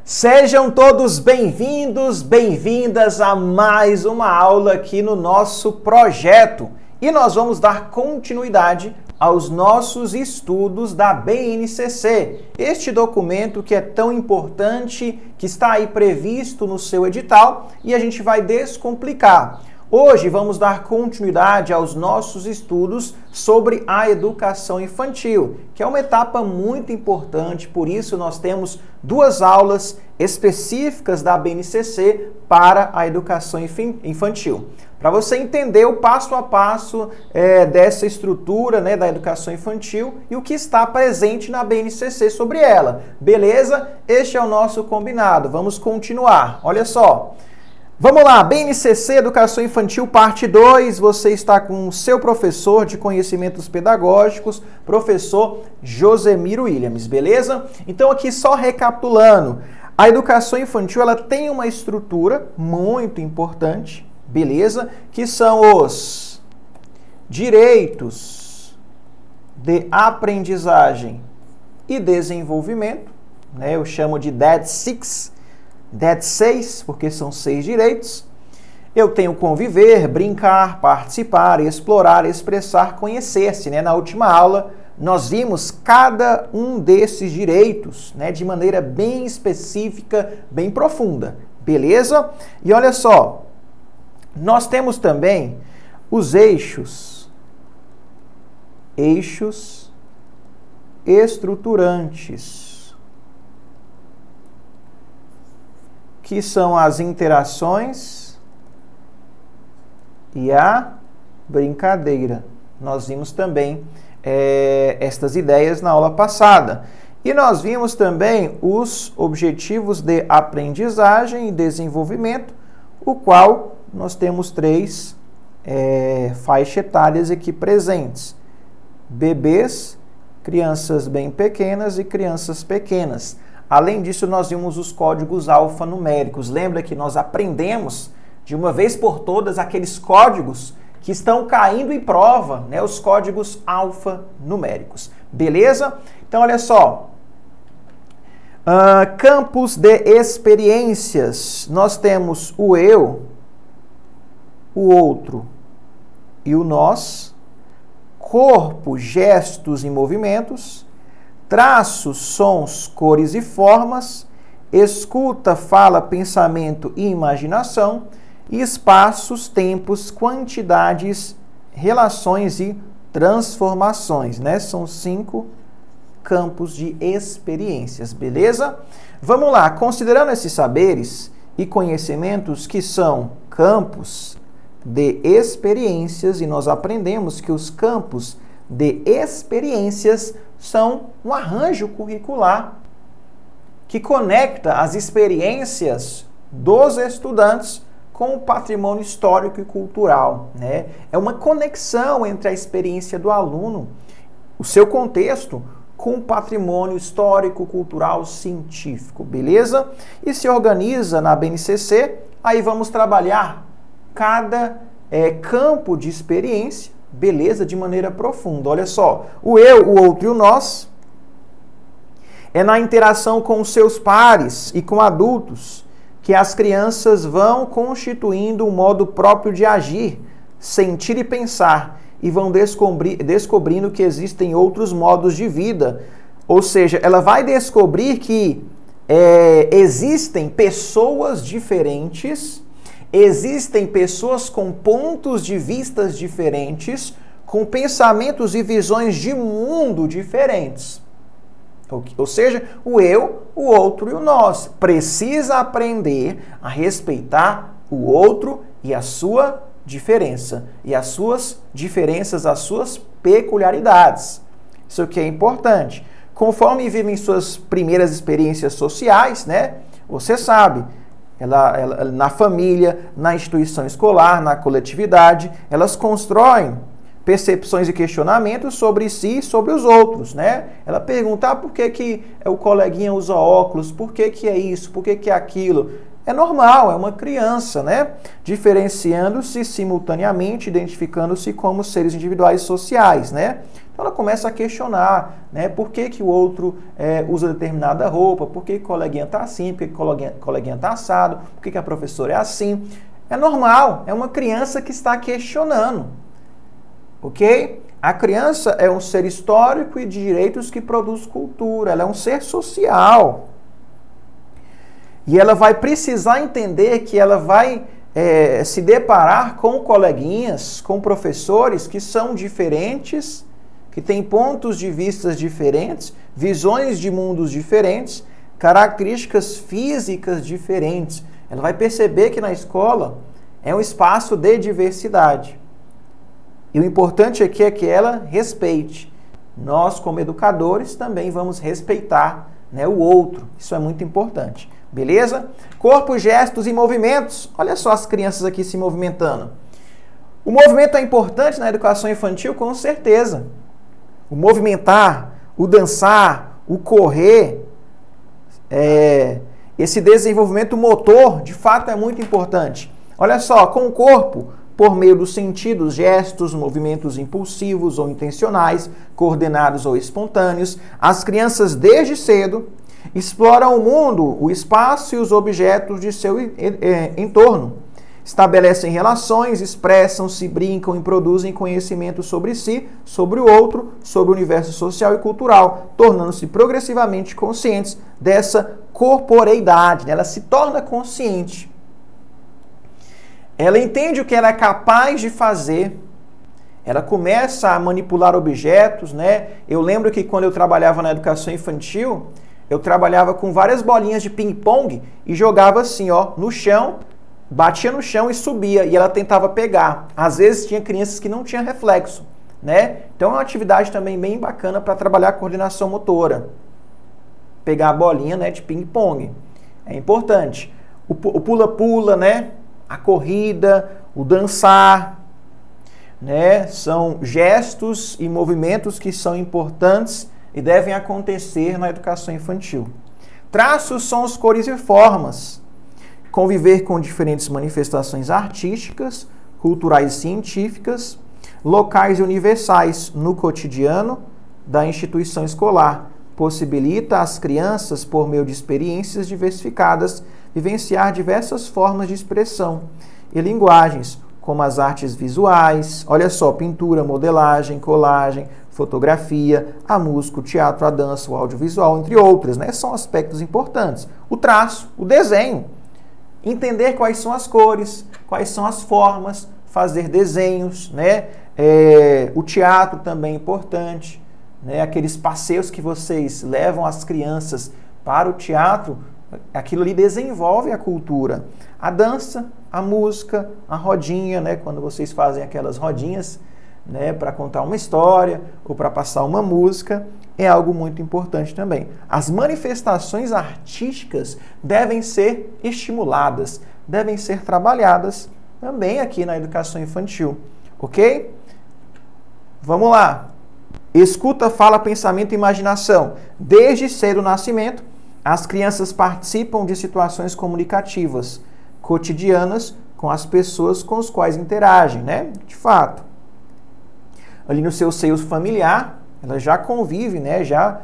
Sejam todos bem-vindos, bem-vindas a mais uma aula aqui no nosso projeto. E nós vamos dar continuidade aos nossos estudos da BNCC. Este documento que é tão importante, que está aí previsto no seu edital, e a gente vai descomplicar. Hoje vamos dar continuidade aos nossos estudos sobre a educação infantil, que é uma etapa muito importante, por isso nós temos duas aulas específicas da BNCC para a educação infantil. Para você entender o passo a passo dessa estrutura, da educação infantil e o que está presente na BNCC sobre ela. Beleza? Este é o nosso combinado. Vamos continuar. Olha só. Vamos lá, BNCC Educação Infantil, parte 2, você está com o seu professor de conhecimentos pedagógicos, professor Josemiro Williams, beleza? Então aqui só recapitulando, a educação infantil ela tem uma estrutura muito importante, beleza? Que são os direitos de aprendizagem e desenvolvimento, eu chamo de DED6, DED6, porque são 6 direitos. Eu tenho conviver, brincar, participar, explorar, expressar, conhecer-se. Na última aula, nós vimos cada um desses direitos, de maneira bem específica, bem profunda. Beleza? E olha só, nós temos também os eixos estruturantes, que são as interações e a brincadeira. Nós vimos também estas ideias na aula passada. E nós vimos também os objetivos de aprendizagem e desenvolvimento, o qual nós temos 3 faixas etárias aqui presentes. Bebês, crianças bem pequenas e crianças pequenas. Além disso, nós vimos os códigos alfanuméricos. Lembra que nós aprendemos, de uma vez por todas, aqueles códigos que estão caindo em prova, os códigos alfanuméricos. Beleza? Então, olha só. Campos de experiências. Nós temos o eu, o outro e o nós. Corpo, gestos e movimentos. Traços, sons, cores e formas, escuta, fala, pensamento e imaginação, e espaços, tempos, quantidades, relações e transformações, São 5 campos de experiências, beleza? Vamos lá, considerando esses saberes e conhecimentos que são campos de experiências, e nós aprendemos que os campos de experiências são um arranjo curricular que conecta as experiências dos estudantes com o patrimônio histórico e cultural. É uma conexão entre a experiência do aluno, o seu contexto, com o patrimônio histórico, cultural, científico, beleza? E se organiza na BNCC, aí vamos trabalhar cada campo de experiência, beleza, de maneira profunda. Olha só, o eu, o outro e o nós é na interação com os seus pares e com adultos que as crianças vão constituindo um modo próprio de agir, sentir e pensar, e vão descobrindo que existem outros modos de vida. Ou seja, ela vai descobrir que existem pessoas diferentes, existem pessoas com pontos de vistas diferentes, com pensamentos e visões de mundo diferentes. Ou seja, o eu, o outro e o nós. Precisa aprender a respeitar o outro e a sua diferença. E as suas diferenças, as suas peculiaridades. Isso aqui é importante. Conforme vivem suas primeiras experiências sociais, você sabe, ela, na família, na instituição escolar, na coletividade, elas constroem percepções e questionamentos sobre si e sobre os outros, Ela pergunta, por que o coleguinha usa óculos? Por que é isso? Por que é aquilo? É normal, é uma criança, Diferenciando-se simultaneamente, identificando-se como seres individuais sociais, Então Então ela começa a questionar, né, por que, que o outro usa determinada roupa, por que o coleguinha está assim, por que o coleguinha está assado, por que a professora é assim. É normal, é uma criança que está questionando, ok? A criança é um ser histórico e de direitos que produz cultura, ela é um ser social. E ela vai precisar entender que ela vai se deparar com coleguinhas, com professores que são diferentes, que têm pontos de vista diferentes, visões de mundos diferentes, características físicas diferentes. Ela vai perceber que na escola é um espaço de diversidade. E o importante aqui é que ela respeite. Nós, como educadores, também vamos respeitar, né, o outro. Isso é muito importante. Beleza? Corpo, gestos e movimentos. Olha só as crianças aqui se movimentando. O movimento é importante na educação infantil, com certeza. O movimentar, o dançar, o correr, esse desenvolvimento motor, de fato, é muito importante. Olha só, com o corpo, por meio dos sentidos, gestos, movimentos impulsivos ou intencionais, coordenados ou espontâneos, as crianças, desde cedo, exploram o mundo, o espaço e os objetos de seu entorno. Estabelecem relações, expressam-se, brincam e produzem conhecimento sobre si, sobre o outro, sobre o universo social e cultural, tornando-se progressivamente conscientes dessa corporeidade. Ela se torna consciente. Ela entende o que ela é capaz de fazer. Ela começa a manipular objetos, né? Eu lembro que quando eu trabalhava na educação infantil, eu trabalhava com várias bolinhas de ping-pong e jogava assim, ó, no chão, batia no chão e subia, e ela tentava pegar. Às vezes tinha crianças que não tinham reflexo, né? Então é uma atividade também bem bacana para trabalhar a coordenação motora. Pegar a bolinha, né, de ping-pong. É importante. O pula-pula, né? A corrida, o dançar, né? São gestos e movimentos que são importantes e devem acontecer na educação infantil. Traços, sons, cores e formas. Conviver com diferentes manifestações artísticas, culturais e científicas, locais e universais no cotidiano da instituição escolar. Possibilita às crianças, por meio de experiências diversificadas, vivenciar diversas formas de expressão e linguagens, como as artes visuais, olha só, pintura, modelagem, colagem, fotografia, a música, o teatro, a dança, o audiovisual, entre outras, né? São aspectos importantes. O traço, o desenho, entender quais são as cores, quais são as formas, fazer desenhos, né? O teatro também é importante, né? Aqueles passeios que vocês levam as crianças para o teatro, aquilo ali desenvolve a cultura. A dança, a música, a rodinha, né? Quando vocês fazem aquelas rodinhas, né, para contar uma história ou para passar uma música, é algo muito importante também. As manifestações artísticas devem ser estimuladas, devem ser trabalhadas também aqui na educação infantil, ok? Vamos lá. Escuta, fala, pensamento e imaginação. Desde cedo o nascimento, as crianças participam de situações comunicativas, cotidianas, com as pessoas com as quais interagem, né? De fato. Ali no seu seio familiar, ela já convive, né? Já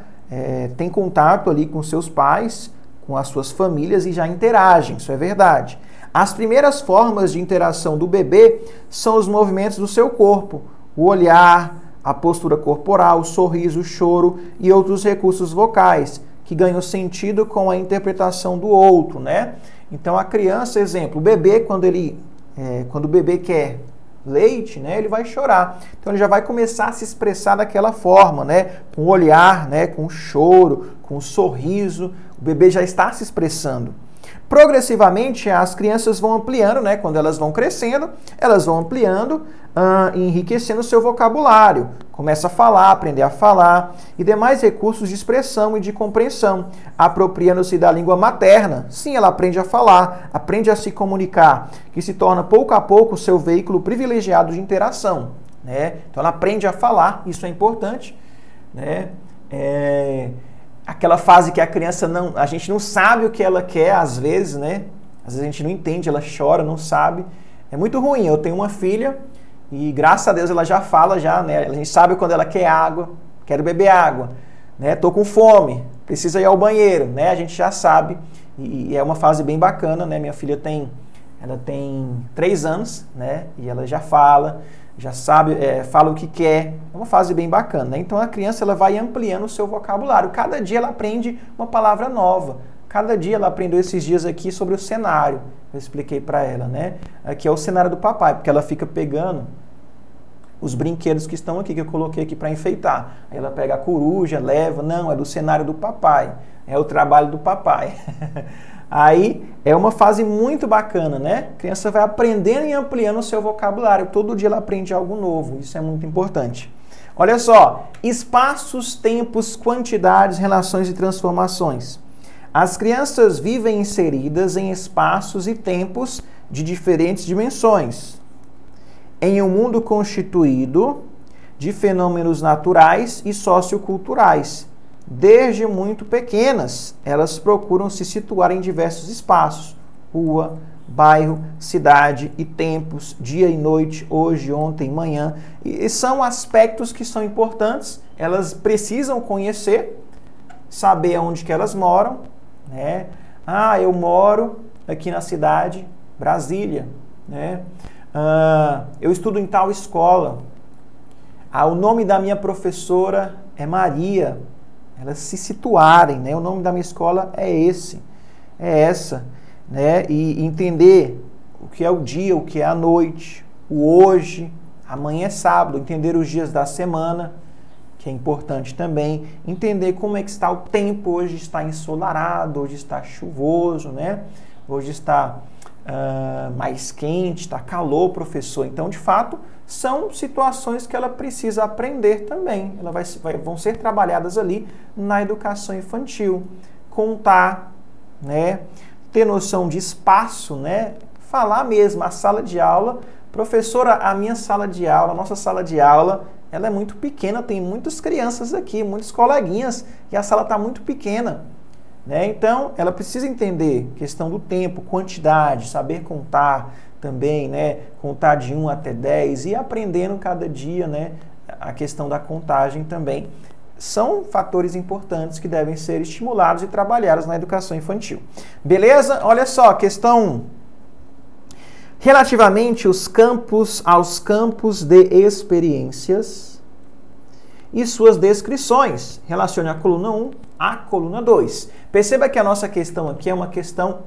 tem contato ali com seus pais, com as suas famílias e já interagem, isso é verdade. As primeiras formas de interação do bebê são os movimentos do seu corpo, o olhar, a postura corporal, o sorriso, o choro e outros recursos vocais, que ganham sentido com a interpretação do outro, né? Então a criança, exemplo, o bebê, quando o bebê quer leite, né, ele vai chorar. Então ele já vai começar a se expressar daquela forma, né, com o olhar, né, com o choro, com o sorriso. O bebê já está se expressando. Progressivamente as crianças vão ampliando, né, quando elas vão crescendo, elas vão ampliando, enriquecendo o seu vocabulário. Começa a falar, aprender a falar e demais recursos de expressão e de compreensão, apropriando-se da língua materna. Sim, ela aprende a falar, aprende a se comunicar, que se torna pouco a pouco o seu veículo privilegiado de interação, né? Então ela aprende a falar, isso é importante, né? Aquela fase que a criança a gente não sabe o que ela quer às vezes, né? Às vezes a gente não entende, ela chora, não sabe. É muito ruim. Eu tenho uma filha E graças a Deus ela já fala, já, né? A gente sabe quando ela quer água, quero beber água, né? Tô com fome, precisa ir ao banheiro, né? A gente já sabe e é uma fase bem bacana, né? Minha filha ela tem 3 anos, né? E ela já fala, já sabe, fala o que quer. É uma fase bem bacana, né? Então a criança ela vai ampliando o seu vocabulário. Cada dia ela aprende uma palavra nova. Cada dia ela aprendeu esses dias aqui sobre o cenário. Eu expliquei para ela, né? Aqui é o cenário do papai, porque ela fica pegando os brinquedos que estão aqui, que eu coloquei aqui para enfeitar. Aí ela pega a coruja, leva, não, é do cenário do papai. É o trabalho do papai. Aí é uma fase muito bacana, né? A criança vai aprendendo e ampliando o seu vocabulário. Todo dia ela aprende algo novo. Isso é muito importante. Olha só, espaços, tempos, quantidades, relações e transformações. As crianças vivem inseridas em espaços e tempos de diferentes dimensões, em um mundo constituído de fenômenos naturais e socioculturais. Desde muito pequenas, elas procuram se situar em diversos espaços, rua, bairro, cidade e tempos, dia e noite, hoje, ontem, manhã. E são aspectos que são importantes, elas precisam conhecer, saber onde que elas moram, né? Ah, eu moro aqui na cidade, Brasília, né? Eu estudo em tal escola. O nome da minha professora é Maria. Elas se situarem, né? O nome da minha escola é esse, é essa, né? E entender o que é o dia, o que é a noite, o hoje, amanhã é sábado, entender os dias da semana, que é importante também, entender como é que está o tempo, hoje está ensolarado, hoje está chuvoso, né? Hoje está mais quente, está calor, professor. Então, de fato, são situações que ela precisa aprender também. Vão ser trabalhadas ali na educação infantil. Contar, né? Ter noção de espaço, né? Falar mesmo, a sala de aula. Professora, a minha sala de aula, a nossa sala de aula, ela é muito pequena, tem muitas crianças aqui, muitos coleguinhas, e a sala está muito pequena. Né? Então, ela precisa entender questão do tempo, quantidade, saber contar também, né? Contar de 1 até 10 e aprendendo cada dia, né? A questão da contagem também. São fatores importantes que devem ser estimulados e trabalhados na educação infantil. Beleza? Olha só, questão relativamente aos campos de experiências e suas descrições. Relacione a coluna 1 à coluna 2. Perceba que a nossa questão aqui é uma questão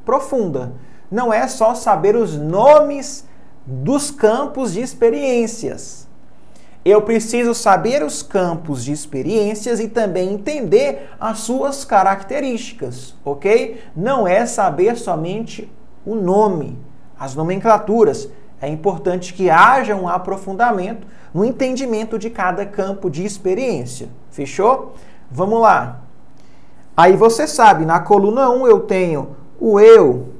profunda. Não é só saber os nomes dos campos de experiências. Eu preciso saber os campos de experiências e também entender as suas características, ok? Não é saber somente o nome, as nomenclaturas. É importante que haja um aprofundamento no entendimento de cada campo de experiência. Fechou? Vamos lá. Aí você sabe, na coluna 1 eu tenho o eu,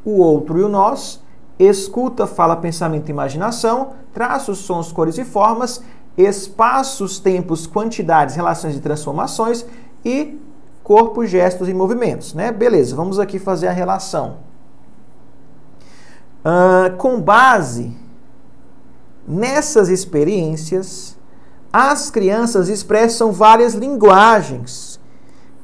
o outro e o nós, escuta, fala, pensamento e imaginação, traços, sons, cores e formas, espaços, tempos, quantidades, relações e transformações e corpo, gestos e movimentos, né? Beleza, vamos aqui fazer a relação. Com base nessas experiências, as crianças expressam várias linguagens,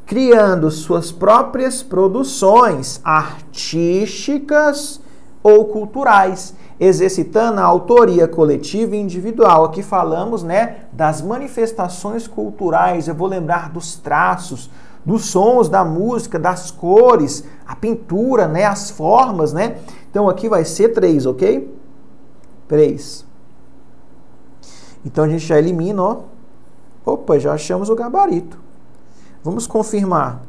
criando suas próprias produções artísticas ou culturais, exercitando a autoria coletiva e individual. Aqui falamos, né, das manifestações culturais. Eu vou lembrar dos traços, dos sons, da música, das cores, a pintura, né, as formas, né? Então aqui vai ser 3, ok? 3. Então a gente já elimina, ó. Opa, já achamos o gabarito. Vamos confirmar.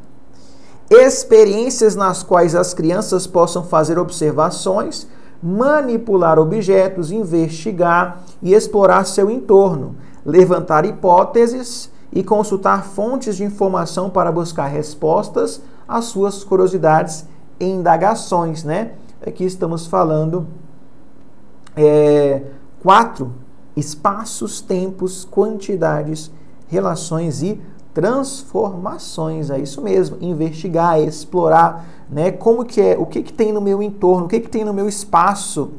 Experiências nas quais as crianças possam fazer observações, manipular objetos, investigar e explorar seu entorno, levantar hipóteses e consultar fontes de informação para buscar respostas às suas curiosidades e indagações, né? Aqui estamos falando 4 espaços, tempos, quantidades, relações e transformações. É isso mesmo, investigar, explorar, né? Como que é, o que tem no meu entorno, o que tem no meu espaço,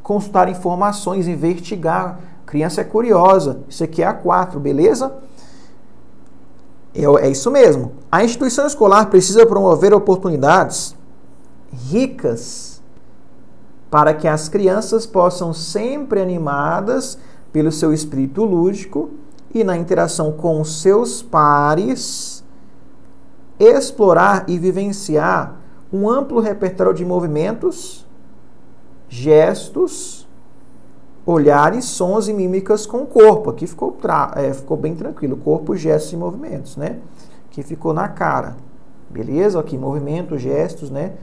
consultar informações, investigar. Criança é curiosa. Isso aqui é a 4, beleza? É isso mesmo. A instituição escolar precisa promover oportunidades ricas para que as crianças possam sempre animadas pelo seu espírito lúdico e na interação com os seus pares explorar e vivenciar um amplo repertório de movimentos, gestos, olhares, sons e mímicas com o corpo. Aqui ficou bem tranquilo. Corpo, gestos e movimentos, né? Aqui ficou na cara. Beleza? Aqui, movimentos, gestos, né?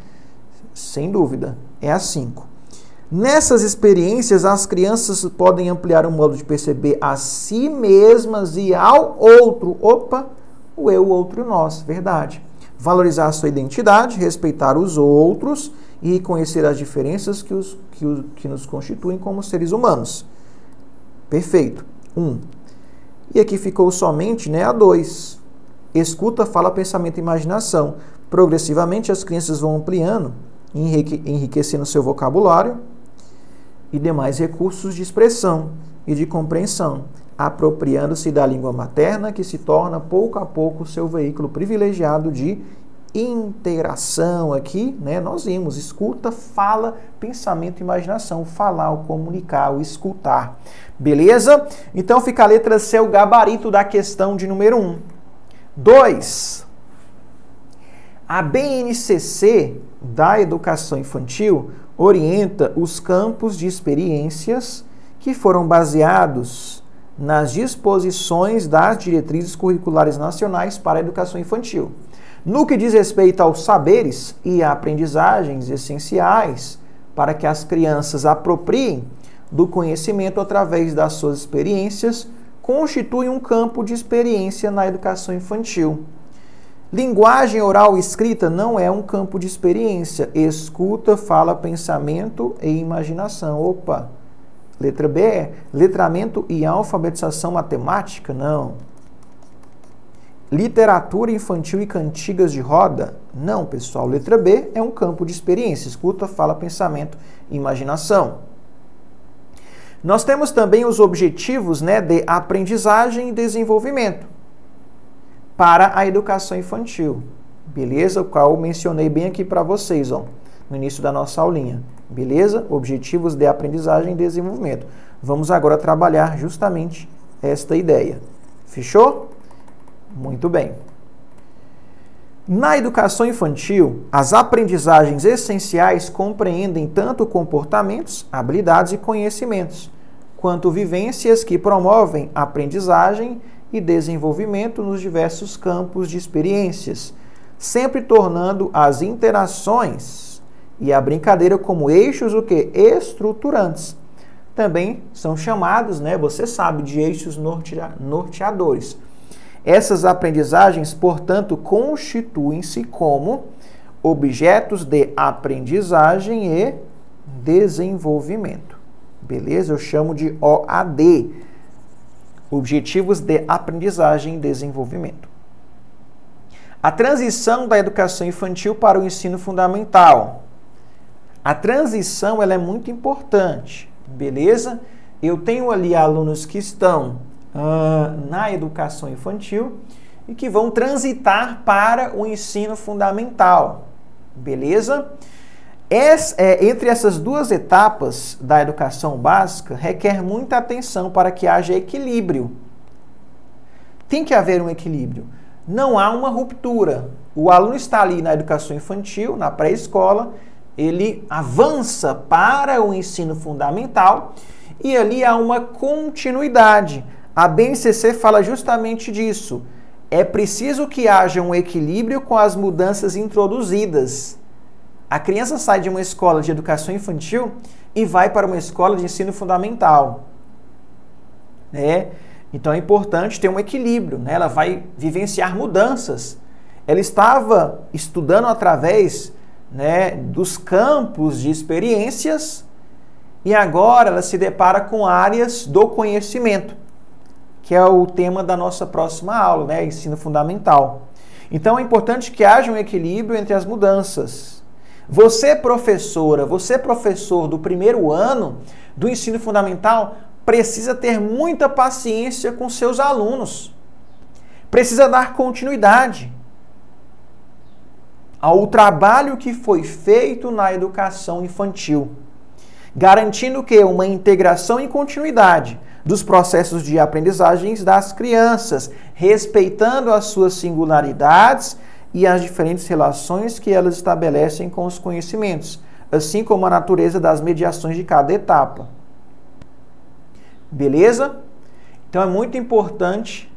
Sem dúvida. É a 5. Nessas experiências, as crianças podem ampliar o modo de perceber a si mesmas e ao outro. Opa! O eu, o outro e o nós. Verdade. Valorizar a sua identidade, respeitar os outros e reconhecer as diferenças que nos constituem como seres humanos. Perfeito. 1. E aqui ficou somente, né, a 2. Escuta, fala, pensamento e imaginação. Progressivamente as crianças vão ampliando, enriquecendo seu vocabulário e demais recursos de expressão e de compreensão, apropriando-se da língua materna, que se torna pouco a pouco seu veículo privilegiado de interação. Aqui, né, nós vimos escuta, fala, pensamento e imaginação. Falar, o comunicar, o escutar. Beleza? Então fica a letra C, o gabarito da questão de número 1. 2. A BNCC da educação infantil orienta os campos de experiências que foram baseados nas disposições das diretrizes curriculares nacionais para a educação infantil. No que diz respeito aos saberes e aprendizagens essenciais para que as crianças apropriem do conhecimento através das suas experiências, constitui um campo de experiência na educação infantil. Linguagem oral e escrita não é um campo de experiência. Escuta, fala, pensamento e imaginação. Opa! Letra B é letramento e alfabetização matemática? Não. Literatura infantil e cantigas de roda? Não, pessoal. Letra B é um campo de experiência. Escuta, fala, pensamento e imaginação. Nós temos também os objetivos, né, de aprendizagem e desenvolvimento para a educação infantil. Beleza? O qual eu mencionei bem aqui para vocês, ó, no início da nossa aulinha. Beleza? Objetivos de aprendizagem e desenvolvimento. Vamos agora trabalhar justamente esta ideia. Fechou? Muito bem. Na educação infantil, as aprendizagens essenciais compreendem tanto comportamentos, habilidades e conhecimentos, quanto vivências que promovem aprendizagem e desenvolvimento nos diversos campos de experiências, sempre tornando as interações e a brincadeira como eixos o quê? Estruturantes. Também são chamados, né, você sabe, de eixos norteadores. Essas aprendizagens, portanto, constituem-se como objetos de aprendizagem e desenvolvimento. Beleza? Eu chamo de OAD. Objetivos de aprendizagem e desenvolvimento. A transição da educação infantil para o ensino fundamental. A transição ela é muito importante, beleza? Eu tenho ali alunos que estão na educação infantil e que vão transitar para o ensino fundamental, beleza? Entre essas duas etapas da educação básica, requer muita atenção para que haja equilíbrio. Tem que haver um equilíbrio. Não há uma ruptura. O aluno está ali na educação infantil, na pré-escola, ele avança para o ensino fundamental e ali há uma continuidade. A BNCC fala justamente disso. É preciso que haja um equilíbrio com as mudanças introduzidas. A criança sai de uma escola de educação infantil e vai para uma escola de ensino fundamental, né? Então é importante ter um equilíbrio, né? Ela vai vivenciar mudanças. Ela estava estudando através, né, dos campos de experiências e agora ela se depara com áreas do conhecimento, que é o tema da nossa próxima aula, né? Ensino fundamental. Então é importante que haja um equilíbrio entre as mudanças. Você, professora, você, professor do primeiro ano do ensino fundamental, precisa ter muita paciência com seus alunos. Precisa dar continuidade ao trabalho que foi feito na educação infantil, garantindo que uma integração e continuidade dos processos de aprendizagens das crianças, respeitando as suas singularidades e as diferentes relações que elas estabelecem com os conhecimentos, assim como a natureza das mediações de cada etapa. Beleza? Então é muito importante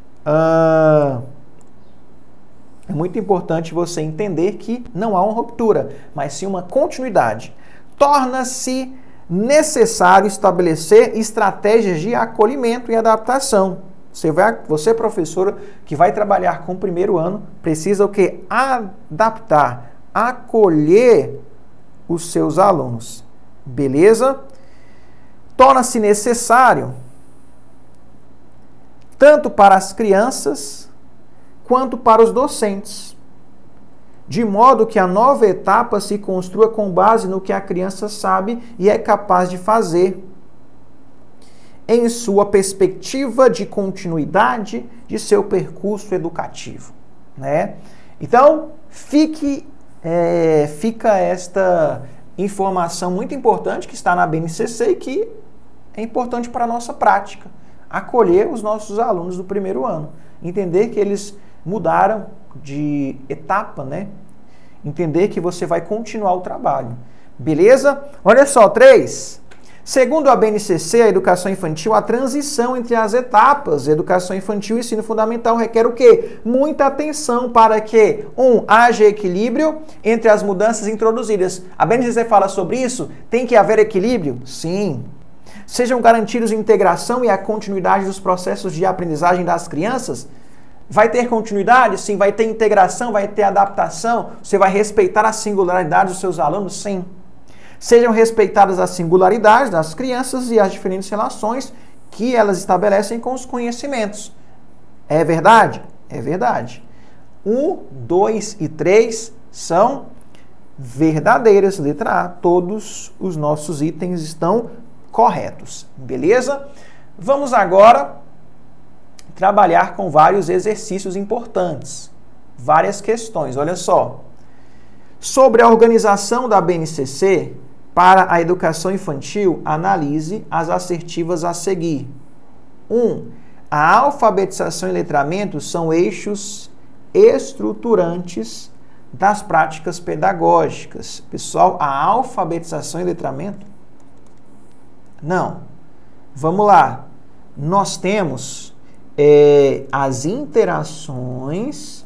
você entender que não há uma ruptura, mas sim uma continuidade. Torna-se necessário estabelecer estratégias de acolhimento e adaptação. Você, professora, que vai trabalhar com o primeiro ano, precisa o quê? Adaptar, acolher os seus alunos. Beleza? Torna-se necessário, tanto para as crianças quanto para os docentes, de modo que a nova etapa se construa com base no que a criança sabe e é capaz de fazer, em sua perspectiva de continuidade de seu percurso educativo, né? Então, fica esta informação muito importante que está na BNCC e que é importante para a nossa prática. Acolher os nossos alunos do primeiro ano. Entender que eles mudaram de etapa, né? Entender que você vai continuar o trabalho. Beleza? Olha só, 3. Segundo a BNCC, a educação infantil, a transição entre as etapas, educação infantil e ensino fundamental, requer o quê? Muita atenção para que, haja equilíbrio entre as mudanças introduzidas. A BNCC fala sobre isso? Tem que haver equilíbrio? Sim. Sejam garantidos a integração e a continuidade dos processos de aprendizagem das crianças? Vai ter continuidade? Sim. Vai ter integração? Vai ter adaptação? Você vai respeitar a singularidade dos seus alunos? Sim. Sejam respeitadas as singularidades das crianças e as diferentes relações que elas estabelecem com os conhecimentos. É verdade? É verdade. 1, 2 e 3 são verdadeiras, letra A. Todos os nossos itens estão corretos. Beleza? Vamos agora trabalhar com vários exercícios importantes. Várias questões. Olha só. Sobre a organização da BNCC para a educação infantil, analise as assertivas a seguir. 1. A alfabetização e letramento são eixos estruturantes das práticas pedagógicas. Pessoal, a alfabetização e letramento? Não. Vamos lá. Nós temos as interações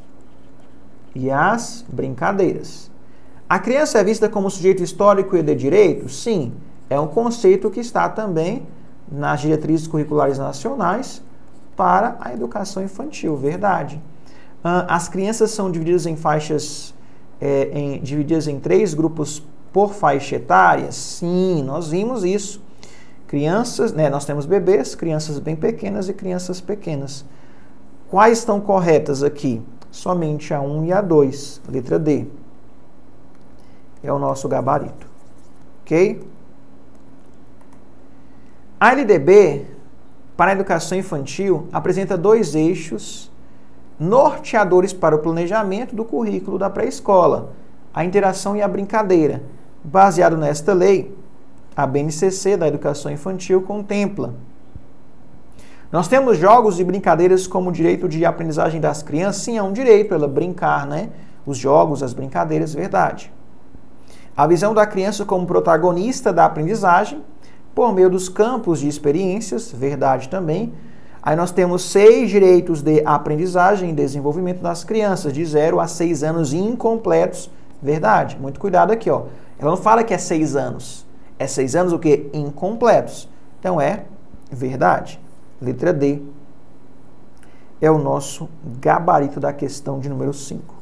e as brincadeiras. A criança é vista como sujeito histórico e de direito? Sim, é um conceito que está também nas diretrizes curriculares nacionais para a educação infantil, verdade. As crianças são divididas em faixas, divididas em 3 grupos por faixa etária? Sim, nós vimos isso. Crianças, nós temos bebês, crianças bem pequenas e crianças pequenas. Quais estão corretas aqui? Somente a 1 e a 2, letra D. É o nosso gabarito. Ok? A LDB, para a educação infantil, apresenta 2 eixos norteadores para o planejamento do currículo da pré-escola, a interação e a brincadeira. Baseado nesta lei, a BNCC da educação infantil contempla. Nós temos jogos e brincadeiras como direito de aprendizagem das crianças. Sim, é um direito ela brincar, né? Os jogos, as brincadeiras, verdade. A visão da criança como protagonista da aprendizagem, por meio dos campos de experiências, verdade também. Aí nós temos 6 direitos de aprendizagem e desenvolvimento das crianças, de 0 a 6 anos incompletos, verdade. Muito cuidado aqui, ó. Ela não fala que é 6 anos. É 6 anos o quê? Incompletos. Então é verdade. Letra D é o nosso gabarito da questão de número 5.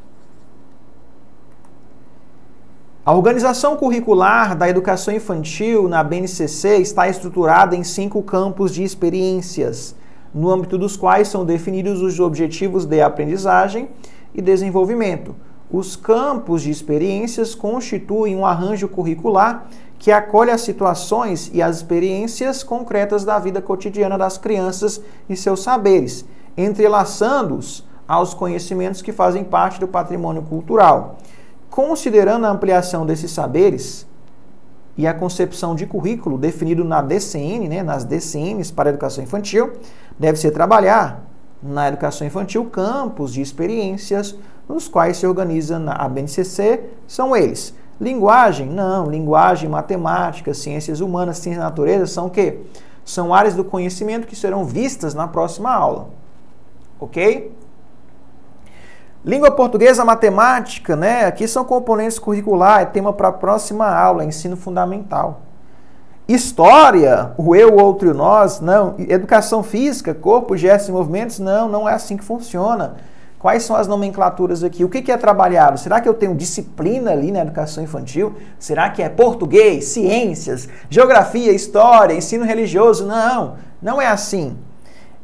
A organização curricular da educação infantil na BNCC está estruturada em 5 campos de experiências, no âmbito dos quais são definidos os objetivos de aprendizagem e desenvolvimento, Os campos de experiências constituem um arranjo curricular que acolhe as situações e as experiências concretas da vida cotidiana das crianças e seus saberes, entrelaçando-os aos conhecimentos que fazem parte do patrimônio cultural. Considerando a ampliação desses saberes e a concepção de currículo definido na DCN, né, nas DCNs para a educação infantil, deve-se trabalhar na educação infantil campos de experiências nos quais se organiza a BNCC, são eles. Linguagem? Não. Linguagem, matemática, ciências humanas, ciência da natureza são o quê? São áreas do conhecimento que serão vistas na próxima aula. Ok? Língua portuguesa, matemática, né? Aqui são componentes curriculares, é tema para a próxima aula, ensino fundamental. História, o eu, o outro e o nós, não. Educação física, corpo, gestos e movimentos, não, não é assim que funciona. Quais são as nomenclaturas aqui? O que é trabalhado? Será que eu tenho disciplina ali na educação infantil? Será que é português, ciências, geografia, história, ensino religioso? Não, não é assim.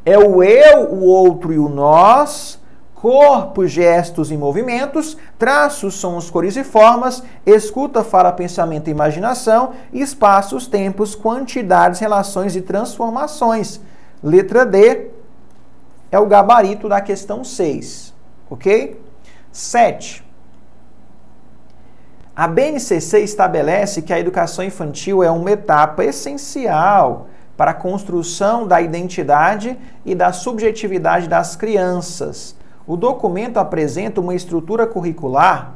É o eu, o outro e o nós, corpo, gestos e movimentos, traços, sons, cores e formas, escuta, fala, pensamento e imaginação, espaços, tempos, quantidades, relações e transformações. Letra D é o gabarito da questão 6, ok? 7. A BNCC estabelece que a educação infantil é uma etapa essencial para a construção da identidade e da subjetividade das crianças. O documento apresenta uma estrutura curricular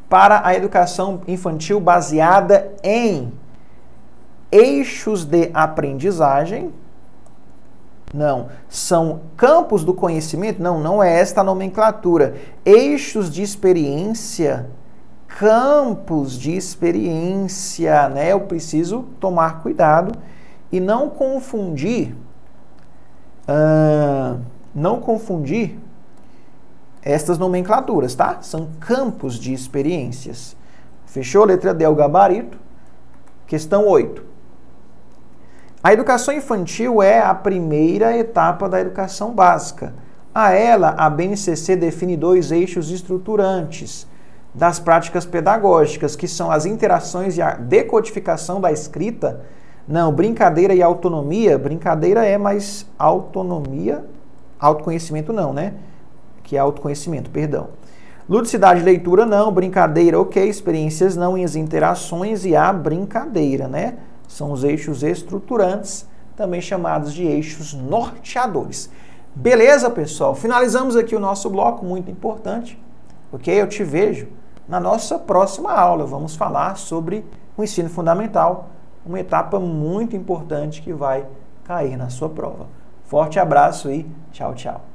para a educação infantil baseada em eixos de aprendizagem. Não. São campos do conhecimento? Não, não é esta a nomenclatura. Eixos de experiência, campos de experiência, né? Eu preciso tomar cuidado e não confundir estas nomenclaturas, tá? São campos de experiências. Fechou? Letra D é o gabarito. Questão 8. A educação infantil é a primeira etapa da educação básica. A ela, a BNCC define 2 eixos estruturantes das práticas pedagógicas, que são as interações e a decodificação da escrita. Não, brincadeira e autonomia. Brincadeira é, mas autonomia, autoconhecimento não, né? Que é autoconhecimento, perdão. Ludicidade e leitura não, brincadeira ok, experiências não, e as interações e a brincadeira, né? São os eixos estruturantes, também chamados de eixos norteadores. Beleza, pessoal? Finalizamos aqui o nosso bloco, muito importante, ok? Eu te vejo na nossa próxima aula. Vamos falar sobre o ensino fundamental, uma etapa muito importante que vai cair na sua prova. Forte abraço e tchau, tchau.